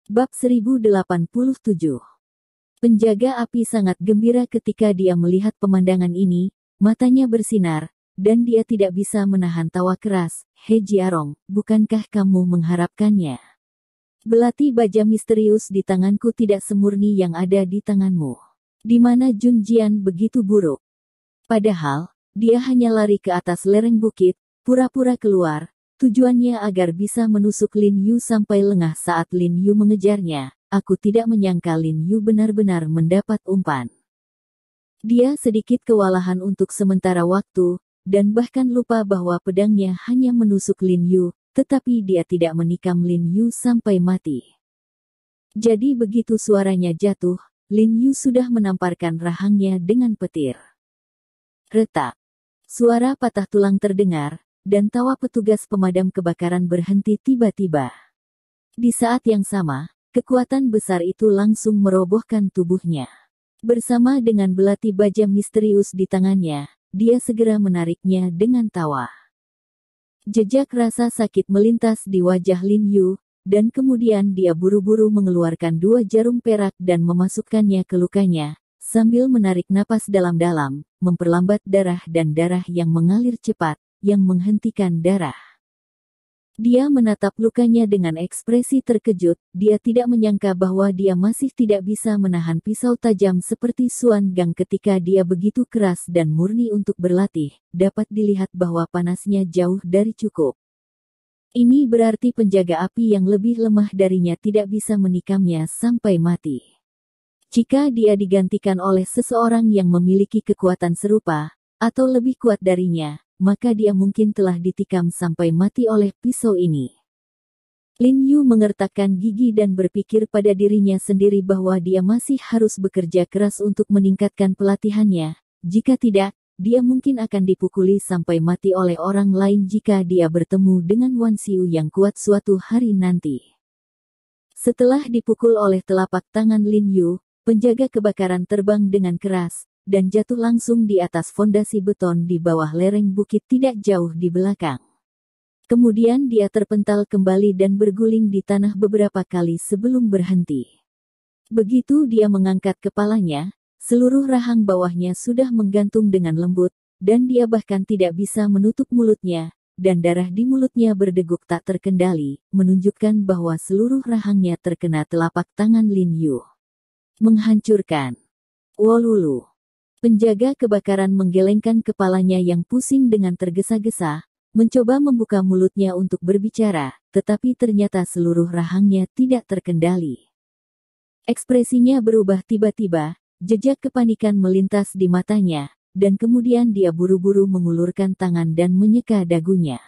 Bab 1087. Penjaga api sangat gembira ketika dia melihat pemandangan ini, matanya bersinar, dan dia tidak bisa menahan tawa keras. "He Jiarong, bukankah kamu mengharapkannya? Belati baja misterius di tanganku tidak semurni yang ada di tanganmu. Di mana Jun Jian begitu buruk? Padahal, dia hanya lari ke atas lereng bukit, pura-pura keluar. Tujuannya agar bisa menusuk Lin Yu sampai lengah saat Lin Yu mengejarnya. Aku tidak menyangka Lin Yu benar-benar mendapat umpan. Dia sedikit kewalahan untuk sementara waktu, dan bahkan lupa bahwa pedangnya hanya menusuk Lin Yu, tetapi dia tidak menikam Lin Yu sampai mati. Jadi begitu suaranya jatuh, Lin Yu sudah menamparkan rahangnya dengan petir. Retak. Suara patah tulang terdengar, dan tawa petugas pemadam kebakaran berhenti tiba-tiba. Di saat yang sama, kekuatan besar itu langsung merobohkan tubuhnya. Bersama dengan belati baja misterius di tangannya, dia segera menariknya dengan tawa. Jejak rasa sakit melintas di wajah Lin Yu, dan kemudian dia buru-buru mengeluarkan 2 jarum perak dan memasukkannya ke lukanya, sambil menarik napas dalam-dalam, memperlambat darah dan darah yang mengalir cepat, yang menghentikan darah. Dia menatap lukanya dengan ekspresi terkejut. Dia tidak menyangka bahwa dia masih tidak bisa menahan pisau tajam seperti Xuan Gang ketika dia begitu keras dan murni untuk berlatih. Dapat dilihat bahwa panasnya jauh dari cukup. Ini berarti penjaga api yang lebih lemah darinya tidak bisa menikamnya sampai mati. Jika dia digantikan oleh seseorang yang memiliki kekuatan serupa, atau lebih kuat darinya, maka dia mungkin telah ditikam sampai mati oleh pisau ini. Lin Yu mengertakkan gigi dan berpikir pada dirinya sendiri bahwa dia masih harus bekerja keras untuk meningkatkan pelatihannya. Jika tidak, dia mungkin akan dipukuli sampai mati oleh orang lain jika dia bertemu dengan Wan Xiu yang kuat suatu hari nanti. Setelah dipukul oleh telapak tangan Lin Yu, penjaga kebakaran terbang dengan keras, dan jatuh langsung di atas fondasi beton di bawah lereng bukit tidak jauh di belakang. Kemudian dia terpental kembali dan berguling di tanah beberapa kali sebelum berhenti. Begitu dia mengangkat kepalanya, seluruh rahang bawahnya sudah menggantung dengan lembut, dan dia bahkan tidak bisa menutup mulutnya, dan darah di mulutnya berdeguk tak terkendali, menunjukkan bahwa seluruh rahangnya terkena telapak tangan Lin Yu. Menghancurkan. Wolulu. Penjaga kebakaran menggelengkan kepalanya yang pusing dengan tergesa-gesa, mencoba membuka mulutnya untuk berbicara, tetapi ternyata seluruh rahangnya tidak terkendali. Ekspresinya berubah tiba-tiba, jejak kepanikan melintas di matanya, dan kemudian dia buru-buru mengulurkan tangan dan menyeka dagunya.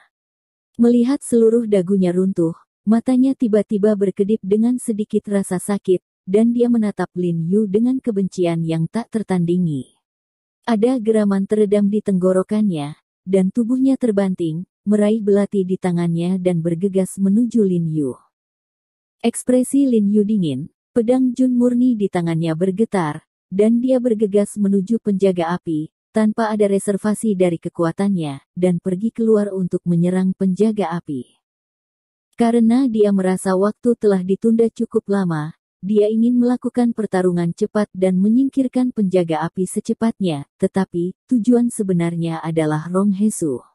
Melihat seluruh dagunya runtuh, matanya tiba-tiba berkedip dengan sedikit rasa sakit, dan dia menatap Lin Yu dengan kebencian yang tak tertandingi. Ada geraman teredam di tenggorokannya, dan tubuhnya terbanting, meraih belati di tangannya dan bergegas menuju Lin Yu. Ekspresi Lin Yu dingin, pedang Jun murni di tangannya bergetar, dan dia bergegas menuju penjaga api, tanpa ada reservasi dari kekuatannya, dan pergi keluar untuk menyerang penjaga api. Karena dia merasa waktu telah ditunda cukup lama, dia ingin melakukan pertarungan cepat dan menyingkirkan penjaga api secepatnya, tetapi tujuan sebenarnya adalah Rong Hesu.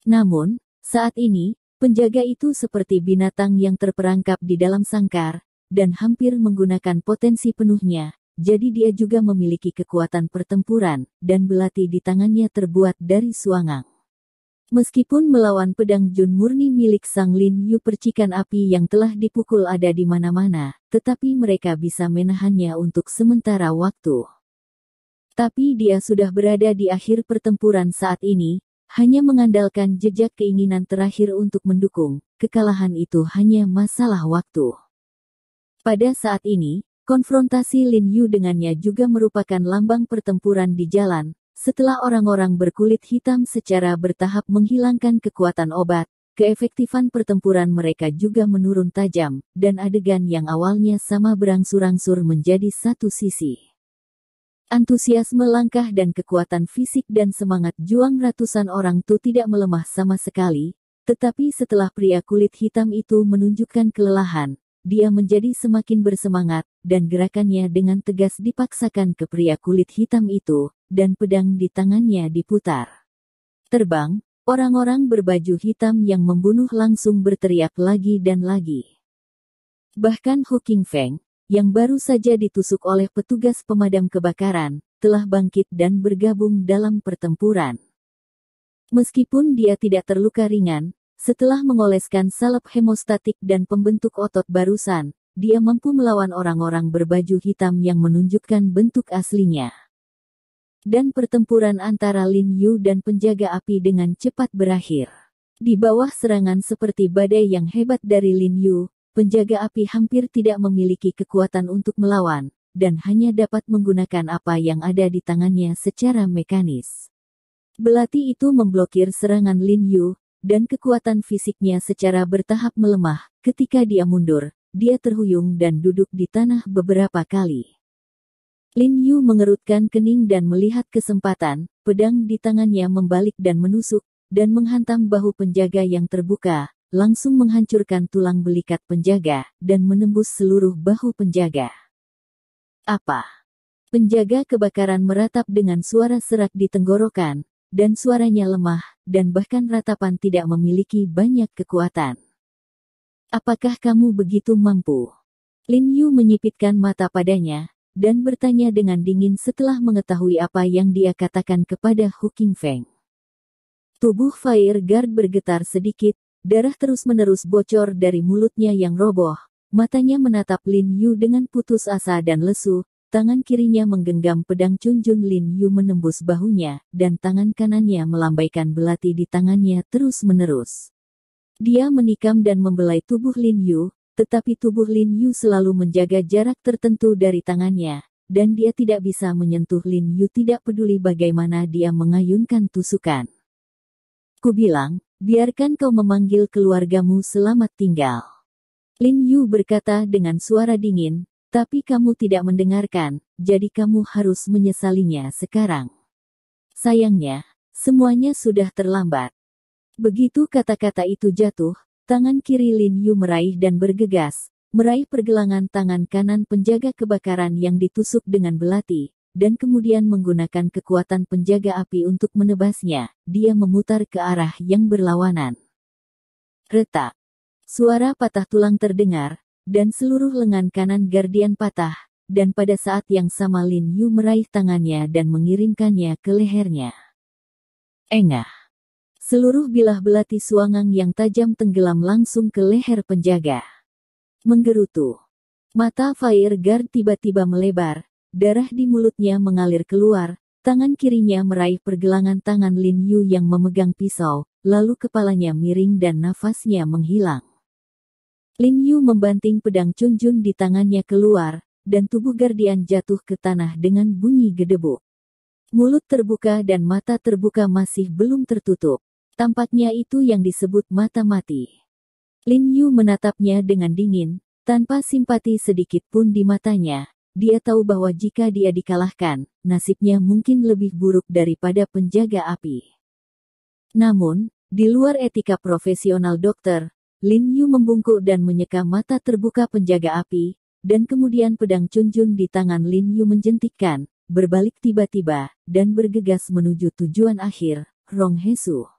Namun, saat ini, penjaga itu seperti binatang yang terperangkap di dalam sangkar, dan hampir menggunakan potensi penuhnya, jadi dia juga memiliki kekuatan pertempuran, dan belati di tangannya terbuat dari suangang. Meskipun melawan pedang Jun murni milik Sang Lin Yu, percikan api yang telah dipukul ada di mana-mana, tetapi mereka bisa menahannya untuk sementara waktu. Tapi dia sudah berada di akhir pertempuran saat ini, hanya mengandalkan jejak keinginan terakhir untuk mendukung. Kekalahan itu hanya masalah waktu. Pada saat ini, konfrontasi Lin Yu dengannya juga merupakan lambang pertempuran di jalan. Setelah orang-orang berkulit hitam secara bertahap menghilangkan kekuatan obat, keefektifan pertempuran mereka juga menurun tajam, dan adegan yang awalnya sama berangsur-angsur menjadi satu sisi. Antusiasme langkah dan kekuatan fisik dan semangat juang ratusan orang itu tidak melemah sama sekali, tetapi setelah pria kulit hitam itu menunjukkan kelelahan, dia menjadi semakin bersemangat, dan gerakannya dengan tegas dipaksakan ke pria kulit hitam itu, dan pedang di tangannya diputar. Terbang, orang-orang berbaju hitam yang membunuh langsung berteriak lagi dan lagi. Bahkan Hu Qingfeng, yang baru saja ditusuk oleh petugas pemadam kebakaran, telah bangkit dan bergabung dalam pertempuran. Meskipun dia tidak terluka ringan, setelah mengoleskan salep hemostatik dan pembentuk otot barusan, dia mampu melawan orang-orang berbaju hitam yang menunjukkan bentuk aslinya. Dan pertempuran antara Lin Yu dan penjaga api dengan cepat berakhir. Di bawah serangan seperti badai yang hebat dari Lin Yu, penjaga api hampir tidak memiliki kekuatan untuk melawan, dan hanya dapat menggunakan apa yang ada di tangannya secara mekanis. Belati itu memblokir serangan Lin Yu, dan kekuatan fisiknya secara bertahap melemah. Ketika dia mundur, dia terhuyung dan duduk di tanah beberapa kali. Lin Yu mengerutkan kening dan melihat kesempatan, pedang di tangannya membalik dan menusuk, dan menghantam bahu penjaga yang terbuka, langsung menghancurkan tulang belikat penjaga, dan menembus seluruh bahu penjaga. Apa? Penjaga kebakaran meratap dengan suara serak di tenggorokan, dan suaranya lemah, dan bahkan ratapan tidak memiliki banyak kekuatan. Apakah kamu begitu mampu? Lin Yu menyipitkan mata padanya, dan bertanya dengan dingin setelah mengetahui apa yang dia katakan kepada Hu Qingfeng. Tubuh Fire Guard bergetar sedikit, darah terus-menerus bocor dari mulutnya yang roboh, matanya menatap Lin Yu dengan putus asa dan lesu. Tangan kirinya menggenggam pedang Chunjun. Lin Yu menembus bahunya, dan tangan kanannya melambaikan belati di tangannya terus-menerus. Dia menikam dan membelai tubuh Lin Yu, tetapi tubuh Lin Yu selalu menjaga jarak tertentu dari tangannya, dan dia tidak bisa menyentuh Lin Yu tidak peduli bagaimana dia mengayunkan tusukan. Kubilang, biarkan kau memanggil keluargamu selamat tinggal. Lin Yu berkata dengan suara dingin. Tapi kamu tidak mendengarkan, jadi kamu harus menyesalinya sekarang. Sayangnya, semuanya sudah terlambat. Begitu kata-kata itu jatuh, tangan kiri Lin Yu meraih dan bergegas, meraih pergelangan tangan kanan penjaga kebakaran yang ditusuk dengan belati, dan kemudian menggunakan kekuatan penjaga api untuk menebasnya. Dia memutar ke arah yang berlawanan. Retak. Suara patah tulang terdengar, dan seluruh lengan kanan Guardian patah, dan pada saat yang sama Lin Yu meraih tangannya dan mengirimkannya ke lehernya. Engah. Seluruh bilah belati suangang yang tajam tenggelam langsung ke leher penjaga. Menggerutu. Mata Fire Guard tiba-tiba melebar, darah di mulutnya mengalir keluar, tangan kirinya meraih pergelangan tangan Lin Yu yang memegang pisau, lalu kepalanya miring dan nafasnya menghilang. Lin Yu membanting pedang Chunjun di tangannya keluar, dan tubuh Guardian jatuh ke tanah dengan bunyi gedebuk. Mulut terbuka dan mata terbuka masih belum tertutup. Tampaknya itu yang disebut mata mati. Lin Yu menatapnya dengan dingin, tanpa simpati sedikit pun di matanya. Dia tahu bahwa jika dia dikalahkan, nasibnya mungkin lebih buruk daripada penjaga api. Namun, di luar etika profesional dokter, Lin Yu membungkuk dan menyeka mata terbuka penjaga api, dan kemudian pedang Chunjun di tangan Lin Yu menjentikkan, berbalik tiba-tiba, dan bergegas menuju tujuan akhir, Rong Hesu.